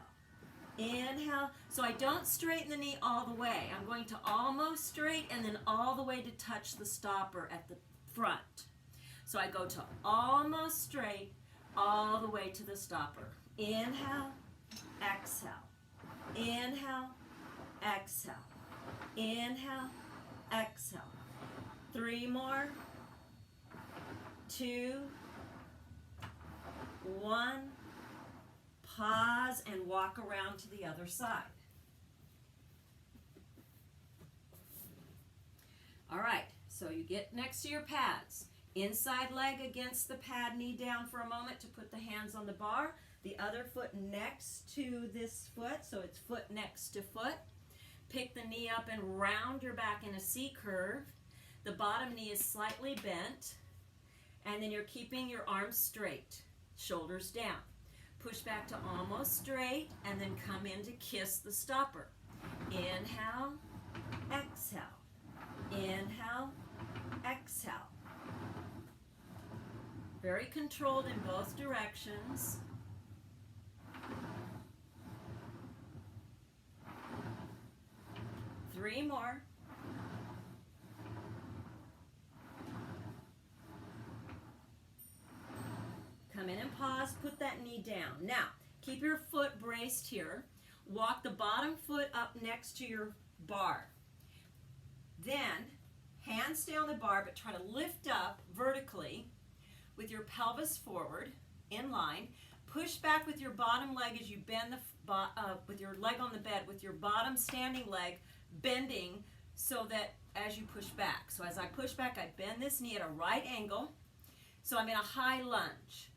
Inhale. So I don't straighten the knee all the way. I'm going to almost straight and then all the way to touch the stopper at the front. So I go to almost straight, all the way to the stopper. Inhale, exhale. Inhale, exhale. Inhale, exhale. 3 more. 2, 1. Pause and walk around to the other side. All right, so you get next to your pads. Inside leg against the pad, knee down for a moment to put the hands on the bar. The other foot next to this foot, so it's foot next to foot. Pick the knee up and round your back in a C curve. The bottom knee is slightly bent, and then you're keeping your arms straight, shoulders down. Push back to almost straight, and then come in to kiss the stopper. Inhale, exhale. Inhale, exhale. Very controlled in both directions. Three more. Come in and pause, put that knee down. Now, keep your foot braced here. Walk the bottom foot up next to your bar. Then, hands stay on the bar, but try to lift up vertically with your pelvis forward, in line. Push back with your bottom leg as you bend with your leg on the bed, with your bottom standing leg bending so that as you push back. So as I push back, I bend this knee at a right angle. So I'm in a high lunge.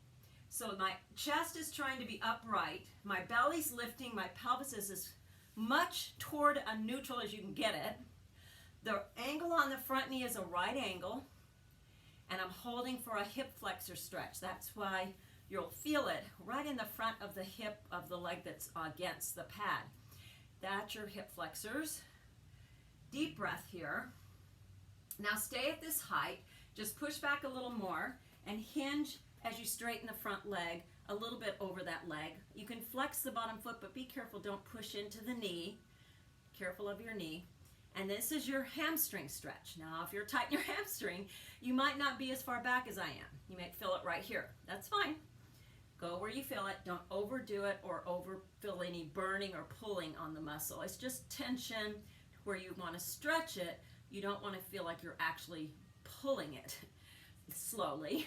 So my chest is trying to be upright. My belly's lifting. My pelvis is as much toward a neutral as you can get it. The angle on the front knee is a right angle. And I'm holding for a hip flexor stretch. That's why you'll feel it right in the front of the hip of the leg that's against the pad. That's your hip flexors. Deep breath here. Now stay at this height. Just push back a little more and hinge as you straighten the front leg a little bit over that leg. You can flex the bottom foot, but be careful, don't push into the knee. Careful of your knee. And this is your hamstring stretch. Now, if you're tight in your hamstring, you might not be as far back as I am. You might feel it right here. That's fine. Go where you feel it. Don't overdo it or feel any burning or pulling on the muscle. It's just tension where you want to stretch it. You don't want to feel like you're actually pulling it slowly.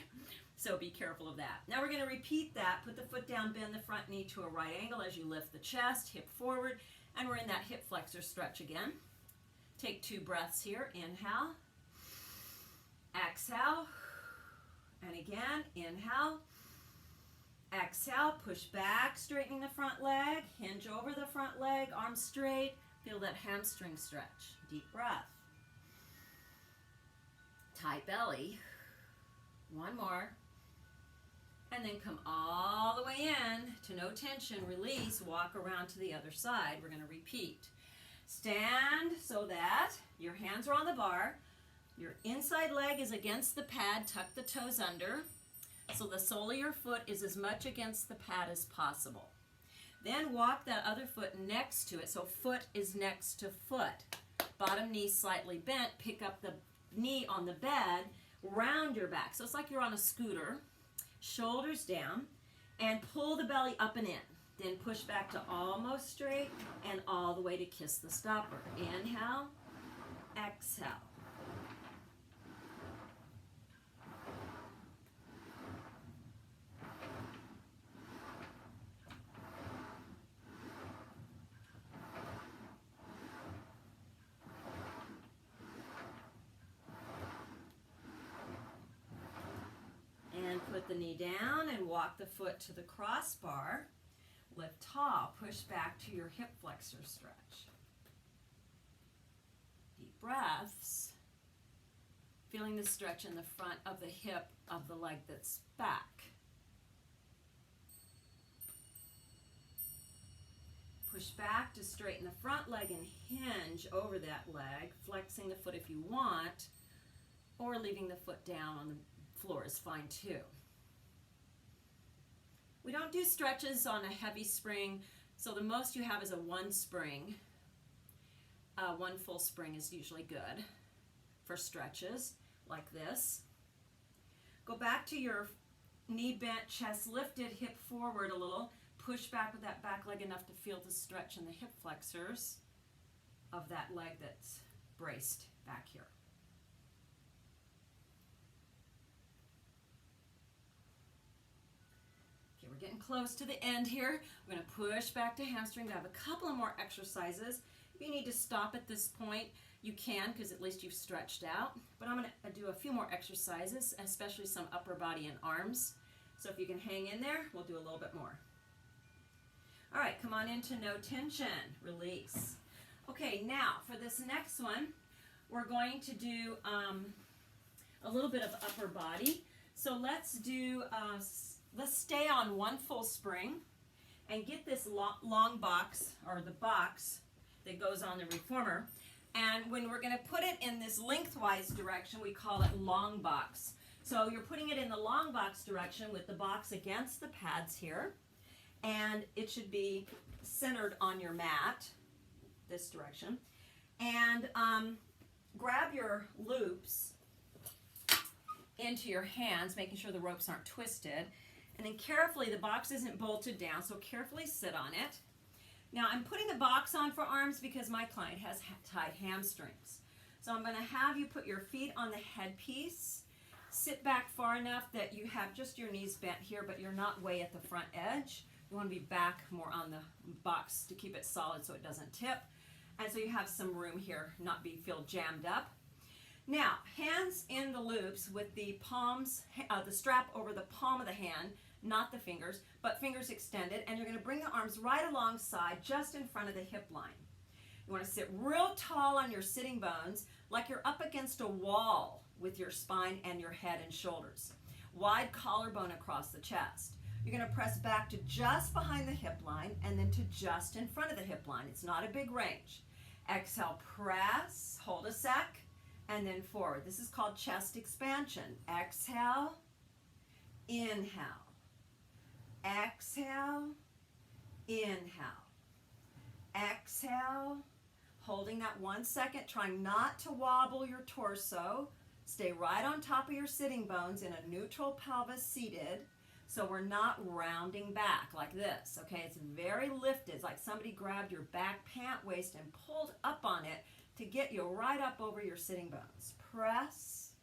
So be careful of that. Now we're going to repeat that. Put the foot down, bend the front knee to a right angle as you lift the chest, hip forward, and we're in that hip flexor stretch again. Take 2 breaths here. Inhale. Exhale. And again, inhale. Exhale. Push back, straightening the front leg. Hinge over the front leg, arms straight. Feel that hamstring stretch. Deep breath. Tight belly. 1 more. And then come all the way in to no tension. Release. Walk around to the other side. We're going to repeat. Stand so that your hands are on the bar. Your inside leg is against the pad. Tuck the toes under. So the sole of your foot is as much against the pad as possible. Then walk that other foot next to it. So foot is next to foot. Bottom knee slightly bent. Pick up the knee on the bed. Round your back. So it's like you're on a scooter. Shoulders down. And pull the belly up and in. Then push back to almost straight and all the way to kiss the stopper. Inhale, exhale. the knee down and walk the foot to the crossbar. Lift tall, push back to your hip flexor stretch. Deep breaths. Feeling the stretch in the front of the hip of the leg that's back. Push back to straighten the front leg and hinge over that leg, flexing the foot if you want, or leaving the foot down on the floor is fine too. We don't do stretches on a heavy spring, so the most you have is a one spring. One full spring is usually good for stretches like this. Go back to your knee bent, chest lifted, hip forward a little. Push back with that back leg enough to feel the stretch in the hip flexors of that leg that's braced back here. Okay, we're getting close to the end here. We're going to push back to hamstring. We have a couple of more exercises. If you need to stop at this point, you can, because at least you've stretched out. But I'm going to do a few more exercises, especially some upper body and arms. So if you can hang in there, we'll do a little bit more. All right, come on into no tension, release. Okay, now for this next one, we're going to do a little bit of upper body. So let's stay on one full spring and get this long box, or the box that goes on the reformer. And when we're going to put it in this lengthwise direction, we call it long box. So you're putting it in the long box direction with the box against the pads here. And it should be centered on your mat, this direction. And grab your loops into your hands, making sure the ropes aren't twisted. And then carefully, the box isn't bolted down, so carefully sit on it. Now I'm putting the box on for arms because my client has tied hamstrings. So I'm going to have you put your feet on the headpiece. Sit back far enough that you have just your knees bent here, but you're not way at the front edge. You want to be back more on the box to keep it solid so it doesn't tip. And so you have some room here, not feel jammed up. Now, hands in the loops with the palms, the strap over the palm of the hand, not the fingers, but fingers extended. And you're going to bring the arms right alongside, just in front of the hip line. You want to sit real tall on your sitting bones, like you're up against a wall with your spine and your head and shoulders. Wide collarbone across the chest. You're going to press back to just behind the hip line and then to just in front of the hip line. It's not a big range. Exhale, press, hold a sec, and then forward. This is called chest expansion. Exhale, inhale. Exhale, inhale. Exhale, holding that 1 second, trying not to wobble your torso. Stay right on top of your sitting bones in a neutral pelvis seated. So we're not rounding back like this, okay? It's very lifted. It's like somebody grabbed your back pant waist and pulled up on it to get you right up over your sitting bones. Press.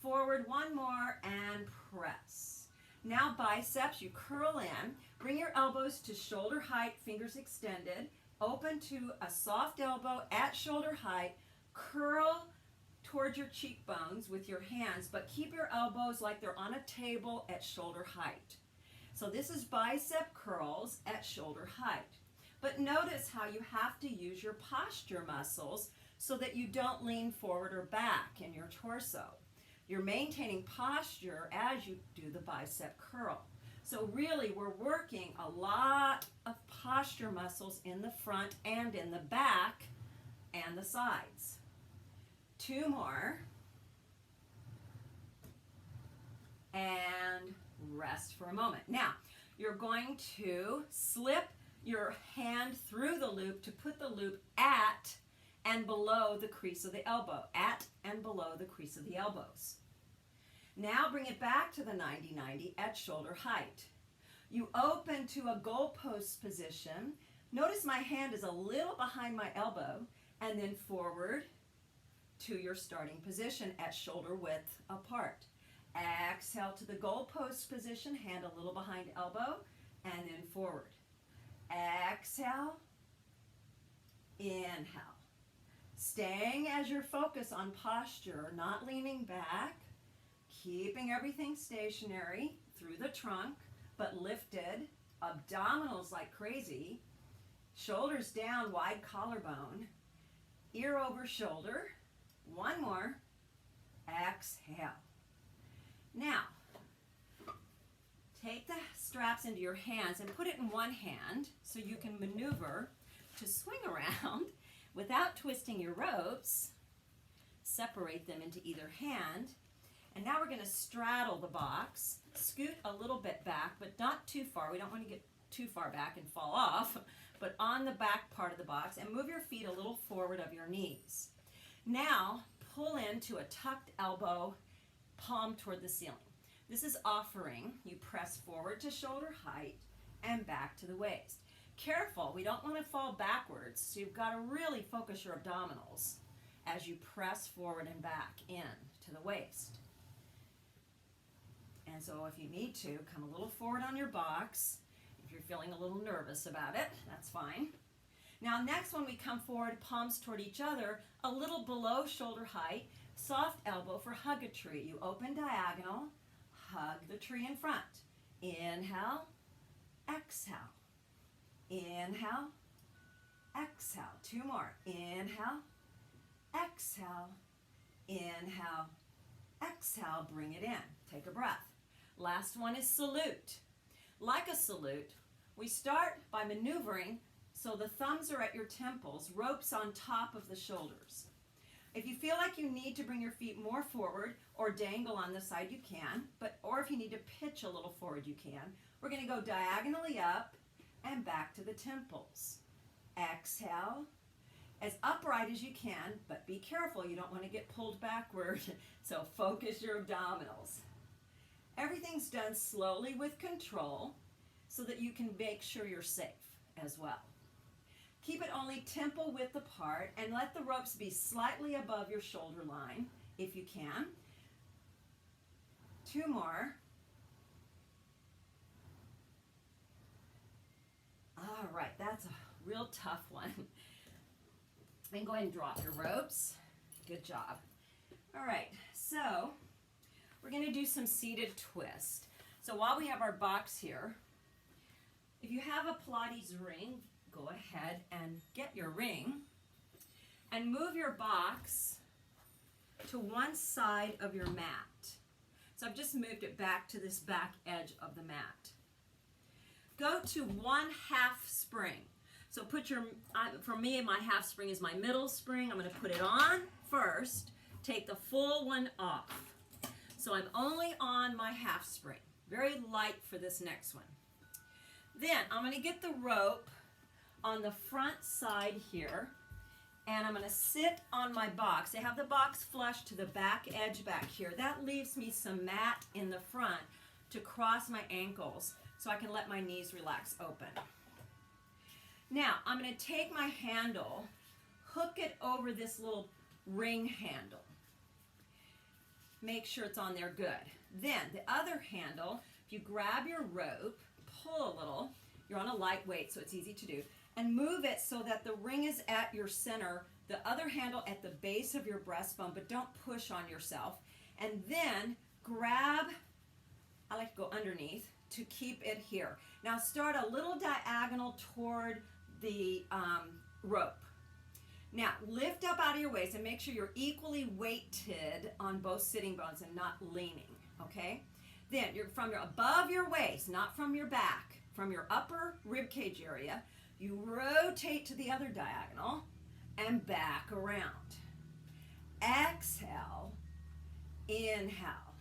Forward, one more, and press. Now biceps, you curl in. Bring your elbows to shoulder height, fingers extended. Open to a soft elbow at shoulder height. Curl towards your cheekbones with your hands, but keep your elbows like they're on a table at shoulder height. So this is bicep curls at shoulder height. But notice how you have to use your posture muscles so that you don't lean forward or back in your torso. You're maintaining posture as you do the bicep curl. So really, we're working a lot of posture muscles in the front and in the back and the sides. 2 more. And rest for a moment. Now, you're going to slip your hand through the loop to put the loop at and below the crease of the elbow. At and below the crease of the elbows. Now bring it back to the 90-90 at shoulder height. You open to a goalpost position. Notice my hand is a little behind my elbow, and then forward to your starting position at shoulder width apart. Exhale to the goalpost position, hand a little behind elbow, and then forward. Exhale, inhale. Staying as your focus on posture, not leaning back, keeping keeping everything stationary through the trunk, but lifted, abdominals like crazy, shoulders down, wide collarbone, ear over shoulder. One more. Exhale. Now, take the straps into your hands and put it in one hand so you can maneuver to swing around without twisting your ropes. Separate them into either hand. And now we're going to straddle the box, scoot a little bit back, but not too far. We don't want to get too far back and fall off, but on the back part of the box, and move your feet a little forward of your knees. Now, pull into a tucked elbow, palm toward the ceiling. This is offering. You press forward to shoulder height and back to the waist. Careful, we don't want to fall backwards, so you've got to really focus your abdominals as you press forward and back in to the waist. And so if you need to, come a little forward on your box. If you're feeling a little nervous about it, that's fine. Now next, when we come forward, palms toward each other, a little below shoulder height, soft elbow for hug a tree. You open diagonal, hug the tree in front. Inhale, exhale. Inhale, exhale. Two more. Inhale, exhale, inhale, exhale. Bring it in. Take a breath. Last one is salute. Like a salute, we start by maneuvering so the thumbs are at your temples, ropes on top of the shoulders. If you feel like you need to bring your feet more forward or dangle on the side, you can, or if you need to pitch a little forward, you can. We're going to go diagonally up and back to the temples. Exhale, as upright as you can, but be careful, you don't want to get pulled backward, so focus your abdominals. Everything's done slowly with control so that you can make sure you're safe as well. Keep it only temple width apart and let the ropes be slightly above your shoulder line if you can. Two more. All right, that's a real tough one. And go ahead and drop your ropes. Good job. All right, so we're going to do some seated twist. So while we have our box here, if you have a Pilates ring, go ahead and get your ring and move your box to one side of your mat. So I've just moved it back to this back edge of the mat. Go to 1/2 spring. So put your, for me, my half spring is my middle spring. I'm going to put it on first. Take the full one off. So I'm only on my half spring. Very light for this next one. Then I'm going to get the rope on the front side here, and I'm going to sit on my box. I have the box flush to the back edge back here. That leaves me some mat in the front to cross my ankles so I can let my knees relax open. Now, I'm going to take my handle, hook it over this little ring handle. Make sure it's on there good. Then, the other handle, if you grab your rope, pull a little, you're on a light weight, so it's easy to do, and move it so that the ring is at your center, the other handle at the base of your breastbone, but don't push on yourself. And then grab, I like to go underneath, to keep it here. Now start a little diagonal toward the rope. Now lift up out of your waist and make sure you're equally weighted on both sitting bones and not leaning, okay? Then you're from your above your waist, not from your back, from your upper rib cage area, you rotate to the other diagonal and back around. Exhale, inhale,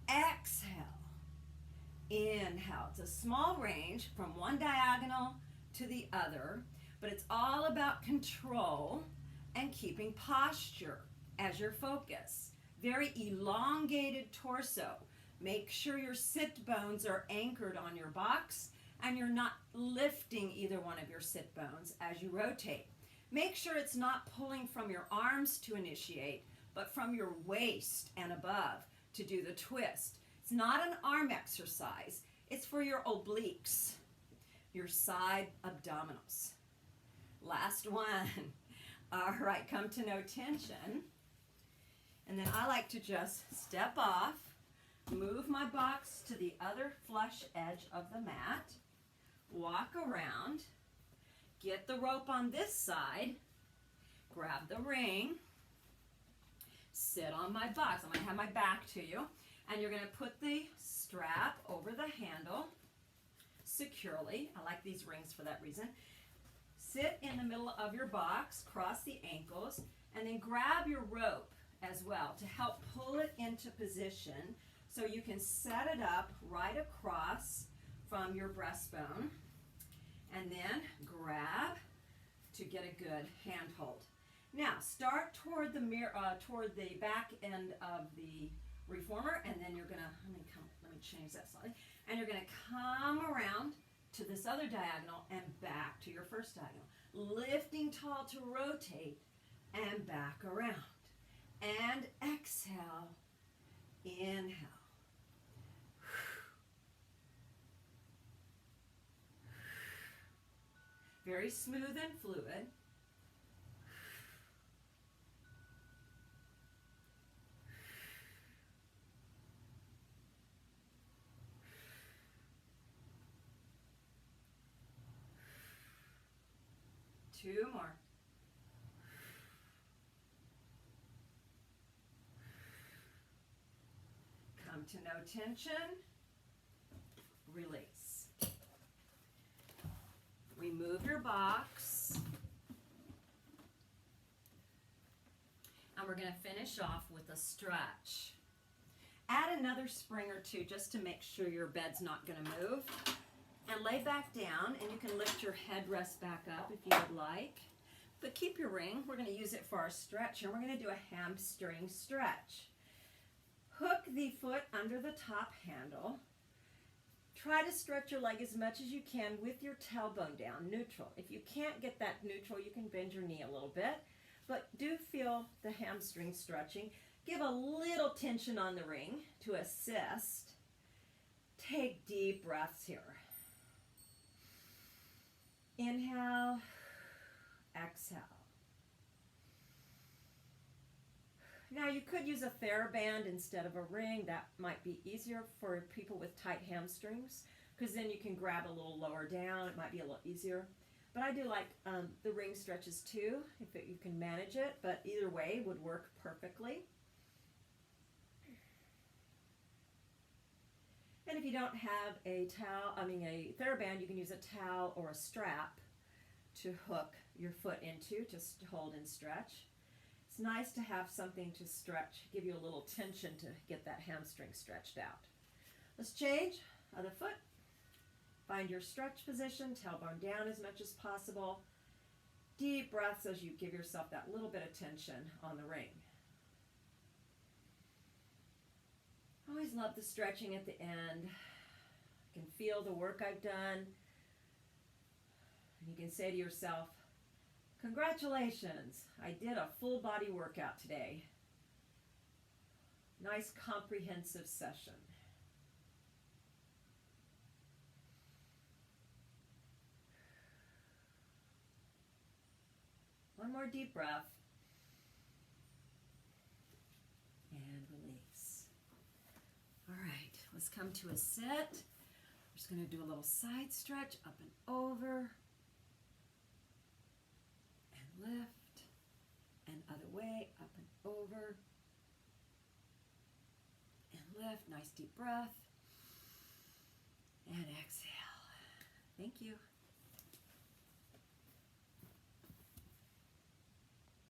exhale, inhale. It's a small range from one diagonal to the other, but it's all about control and keeping posture as your focus. Very elongated torso. Make sure your sit bones are anchored on your box and you're not lifting either one of your sit bones as you rotate. Make sure it's not pulling from your arms to initiate, but from your waist and above to do the twist. It's not an arm exercise. It's for your obliques, your side abdominals. Last one. All right, come to no tension. And then I like to just step off, Move my box to the other flush edge of the mat. Walk around. Get the rope on this side. Grab the ring. Sit on my box. I'm going to have my back to you. And you're going to put the strap over the handle securely. I like these rings for that reason. Sit in the middle of your box, cross the ankles, and then grab your rope as well to help pull it into position so you can set it up right across from your breastbone, and then grab to get a good handhold. Now start toward the toward the back end of the reformer, and then you're gonna let me change that slightly, and you're gonna come around to this other diagonal and back to your first diagonal, lifting tall to rotate and back around, and exhale, inhale. Very smooth and fluid. Two more. Come to no tension. Release. Remove your box. And we're going to finish off with a stretch. Add another spring or two just to make sure your bed's not going to move. And lay back down, and you can lift your headrest back up if you would like. But keep your ring. We're going to use it for our stretch, and we're going to do a hamstring stretch. Hook the foot under the top handle. Try to stretch your leg as much as you can with your tailbone down, neutral. If you can't get that neutral, you can bend your knee a little bit. But do feel the hamstring stretching. Give a little tension on the ring to assist. Take deep breaths here. Inhale, exhale. Now you could use a TheraBand instead of a ring. That might be easier for people with tight hamstrings, because then you can grab a little lower down. It might be a little easier. But I do like the ring stretches too, if you can manage it. But either way would work perfectly. And if you don't have a TheraBand, you can use a towel or a strap to hook your foot into, just to hold and stretch. It's nice to have something to stretch, give you a little tension to get that hamstring stretched out. Let's change. Other foot. Find your stretch position, tailbone down as much as possible. Deep breaths as you give yourself that little bit of tension on the ring. I always love the stretching at the end. I can feel the work I've done. And you can say to yourself, congratulations, I did a full body workout today. Nice comprehensive session. One more deep breath. And release. All right, let's come to a sit. We're just going to do a little side stretch, up and over, and lift, and other way, up and over, and lift. Nice deep breath, and exhale. Thank you.